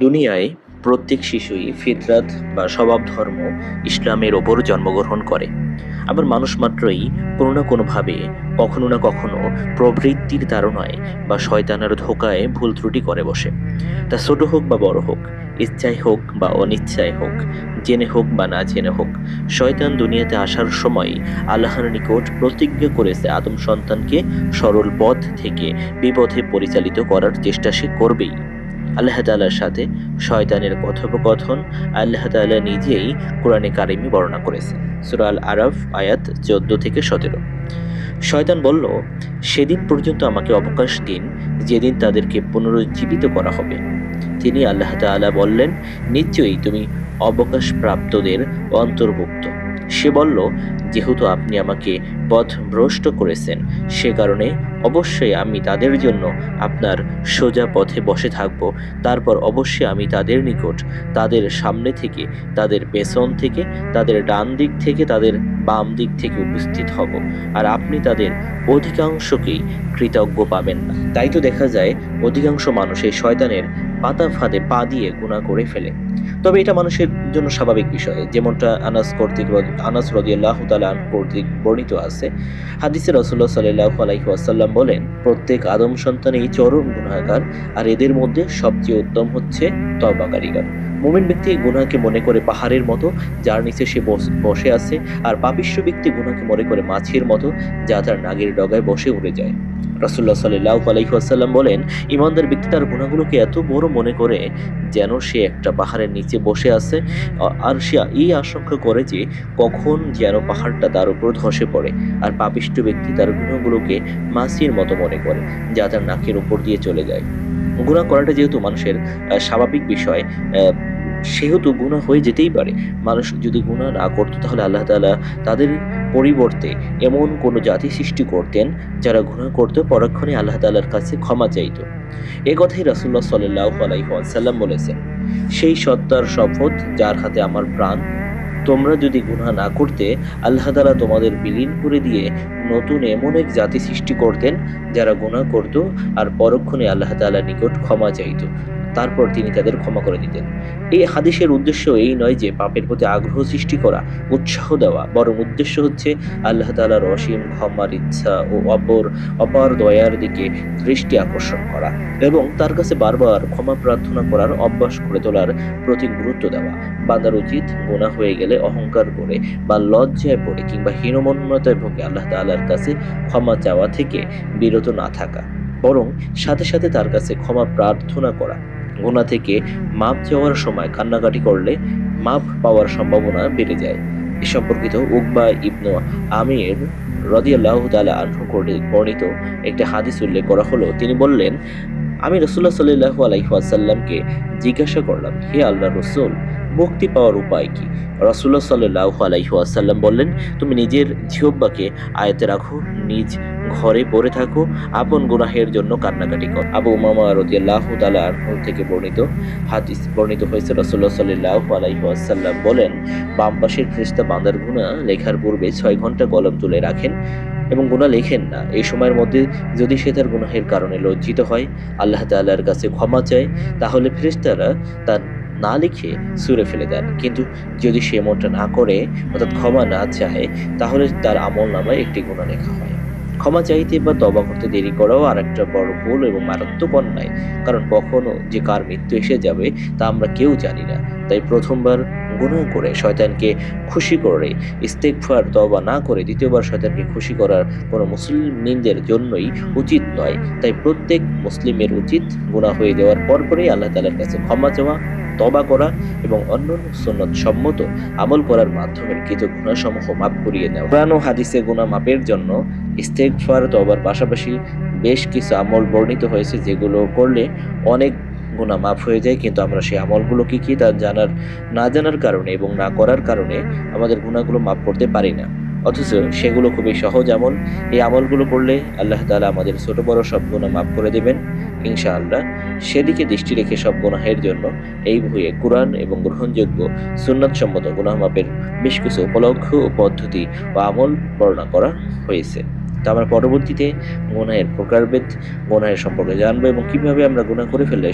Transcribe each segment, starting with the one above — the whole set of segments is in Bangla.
দুনিয়ায় প্রত্যেক শিশুই ফিতরাত বা স্বভাব ধর্ম ইসলামের ওপর জন্মগ্রহণ করে। আবার মানুষ মাত্রই কোনো না কোনোভাবে কখনো না কখনো প্রবৃত্তির তাড়নায় বা শয়তানের ধোকায় ভুল ত্রুটি করে বসে। তা ছোট হোক বা বড় হোক, ইচ্ছায় হোক বা অনিচ্ছায় হোক, জেনে হোক বা না জেনে হোক, শয়তান দুনিয়াতে আসার সময় আল্লাহর নিকট প্রতিজ্ঞা করেছে আদম সন্তানকে সরল পথ থেকে বিপথে পরিচালিত করার চেষ্টা সে করবেই। আল্লাহ তাআলার সাথে শয়তানের কথোপকথন আল্লাহ তাআলা নিজেই কোরআনে কারিমে বর্ণনা করেছেন। সূরা আল আরাফ আয়াত 14 থেকে 17। শয়তান বলল, সেদিন পর্যন্ত আমাকে অবকাশ দিন যেদিন তাদেরকে পুনরুজ্জীবিত করা হবে। তিনি আল্লাহ তাআলা বললেন, নিশ্চয়ই তুমি অবকাশ প্রাপ্তদের অন্তর্ভুক্ত। সে বলল, যেহেতু আপনি আমাকে পথভ্রষ্ট করেছেন, সে কারণে অবশ্যই আমি তাদের জন্য আপনার সোজা পথে বসে থাকব। তারপর অবশ্যই আমি তাদের নিকট তাদের সামনে থেকে, তাদের পেছন থেকে, তাদের ডান দিক থেকে, তাদের বাম দিক থেকে উপস্থিত হব, আর আপনি তাদের অধিকাংশকেই কৃতজ্ঞ পাবেন না। তাই তো দেখা যায় অধিকাংশ মানুষ এই শয়তানের পাতা ফাঁদে পা দিয়ে গুনাহ করে ফেলে। তবে এটা মানুষের জন্য স্বাভাবিক বিষয়, যেমনটা আনাস রাদিয়াল্লাহু তাআলা আনহু কর্তৃক বর্ণিত আছে। হাদিসে রাসূলুল্লাহ সাল্লাল্লাহু আলাইহি ওয়াসাল্লাম বলেন, প্রত্যেক আদম সন্তানই চরম গুনাহগার, আর এদের মধ্যে সবচেয়ে উত্তম হচ্ছে তওবাকারীগণ। মুমিন ব্যক্তি গুনাহকে মনে করে পাহাড়ের মতো, যার নিচে সে বসে আছে, আর পাপিষ্ঠ ব্যক্তি গুনাহকে মনে করে মাছের মতো, যা তার নাগের ডগায় বসে উড়ে যায়। রাসূলুল্লাহ সাল্লাল্লাহু আলাইহি ওয়াসাল্লাম বলেন, ঈমানদার ব্যক্তি তার গুনাহগুলোকে এত বড় মনে করে যেন সে একটা পাহাড়ের নিচে বসে আছে, আর সে এই আশঙ্কা করে যে কখন যেন পাহাড়টা তার উপর ধসে পড়ে। আর পাপিষ্ঠ ব্যক্তি তার গুনাহগুলোকে মাছির মতো মনে করে, যা তার নাকের উপর দিয়ে চলে যায়। গুনাহ করাটা যেহেতু মানুষের স্বাভাবিক বিষয়, সেহেতু গুনাহ হয়ে যেতেই পারে। মানুষ যদি গুনাহ না করতো, তাহলে আল্লাহ তাআলা তাদের পরিবর্তে এমন কোনো জাতি সৃষ্টি করতেন যারা গুনাহ করতো, পরক্ষণে আল্লাহ তাআলার কাছে ক্ষমা চাইতো। এ কথাই রাসূলুল্লাহ সাল্লাল্লাহু আলাইহি ওয়াসাল্লাম বলেছেন, সেই সত্তার শপথ যার হাতে আমার প্রাণ, তোমরা যদি গুনাহ না করতে, আল্লাহ তাআলা তোমাদের বিলীন করে দিয়ে নতুন এমন এক জাতি সৃষ্টি করতেন যারা গুনাহ করত, আর পরক্ষণে আল্লাহ তাআলার নিকট ক্ষমা চাইত, তারপর তিনি তাদের ক্ষমা করে দিতেন। এই হাদিসের উদ্দেশ্য এই নয় যে পাপের প্রতি আগ্রহ সৃষ্টি করা, উৎসাহ দেওয়া, বরং উদ্দেশ্য হচ্ছে আল্লাহ তাআলার অসীম ক্ষমার ইচ্ছা ও অপার দয়ার দিকে দৃষ্টি আকর্ষণ করা, এবং তার কাছে বারবার ক্ষমা প্রার্থনা করার অভ্যাস করে তোলার প্রতি গুরুত্ব দেওয়া। বান্দার উচিত গুনাহ হয়ে গেলে অহংকার করে বা লজ্জায় পড়ে কিংবা হীনমন্যতায় ভোগে আল্লাহ তাআলার কাছে ক্ষমা চাওয়া থেকে বিরত না থাকা, বরং সাথে সাথে তার কাছে ক্ষমা প্রার্থনা করা। গুনাহ থেকে মাপ চাওয়ার সময় কান্নাকাটি করলে মাপ পাওয়ার সম্ভাবনা বেড়ে যায়। এ সম্পর্কিত উকবা ইবনু আমির রাদিয়াল্লাহু তাআলা আনহু কর্তৃক বর্ণিত একটা হাদিস উল্লেখ করা হলো। তিনি বললেন, আমি রাসূলুল্লাহ সাল্লাল্লাহু আলাইহি ওয়াসাল্লামকে জিজ্ঞাসা করলাম, হে আল্লাহর রাসূল, মুক্তি পাওয়ার উপায় কি? রাসূলুল্লাহ সাল্লাল্লাহু আলাইহি ওয়াসাল্লাম বললেন, তুমি নিজের জিহ্বাকে আয়ত্তে রাখো, নিজ ঘরে পড়ে থাকো, আপন গুনাহের জন্য কান্নাকাটি করো। আবু উমামা রাদিয়াল্লাহু তাআলা আনহু থেকে বর্ণিত হয়েছে, রাসূলুল্লাহ সাল্লাল্লাহু আলাইহি ওয়াসাল্লাম বলেন, বাম পাশের ফেরেশতা বান্দার গুনাহ লেখার পূর্বে 6 ঘন্টা কলম তুলে রাখেন এবং গুনাহ লেখেন না। এই সময়ের মধ্যে যদি সে তার গুনাহের কারণে লজ্জিত হয়, আল্লাহ তাআলার কাছে ক্ষমা চায়, তাহলে ফেরেশতারা তার না লিখে ছুঁড়ে ফেলে দেন। কিন্তু যদি সে এমনটা না করে, অর্থাৎ ক্ষমা না চায়, তাহলে তার আমলনামায় একটি গুনাহ লেখা হয়। ক্ষমা চাইতে বা তওবা করতে দেরি করাও আরেকটা বড় ভুল এবং মারাত্মক অন্যায়, কারণ কখনো যে কার মৃত্যু এসে যাবে তা আমরা কেউ জানি না। তাই প্রথমবার গুনাহ করে শয়তানকে খুশি করে ইস্তেগফার তওবা না করে দ্বিতীয়বার শয়তানকে খুশি করার কোনো মুসলিমদের জন্যই উচিত নয়। তাই প্রত্যেক মুসলিমের উচিত গুনাহ হয়ে যাওয়ার পরপরই আল্লাহ তাআলার কাছে ক্ষমা চাওয়া, তওবা করা এবং অন্যান্য সুন্নত সম্মত আমল করার মাধ্যমে কৃত গুনাহসমূহ মাফ করিয়ে নেওয়া। কোরআন ও হাদিসে গুনাহ মাপের জন্য ইস্তেগফার তওবার পাশাপাশি বেশ কিছু আমল বর্ণিত হয়েছে, যেগুলো করলে অনেক গুনাহ মাফ হয়ে যায়। কিন্তু আমরা সেই আমলগুলো কি তা না জানার কারণে এবং না করার কারণে আমাদের গুনাহগুলো মাফ করতে পারি না, অথচ সেগুলো খুবই সহজ আমল। এই আমলগুলো করলে আল্লাহ তাআলা আমাদের ছোট বড় সব গুনাহ মাফ করে দেবেন ইনশাআল্লাহ। সেদিকে দৃষ্টি রেখে সব গুনাহের জন্য এই বইয়ে কুরআন এবং গ্রহণযোগ্য সুন্নাত সম্মত গুনাহ মাপের বেশ কিছু উপলক্ষ ও পদ্ধতি বা আমল বর্ণনা করা হয়েছে। তো আমরা পরবর্তীতে গুনাহের প্রকারভেদ, গুনাহের সম্পর্কে জানবো এবং কিভাবে আমরা গুনাহ করে ফেললে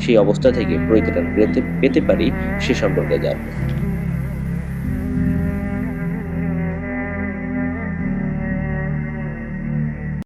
সেই অবস্থা থেকে পরিত্রাণ পেতে পারি সে সম্পর্কে জানবো।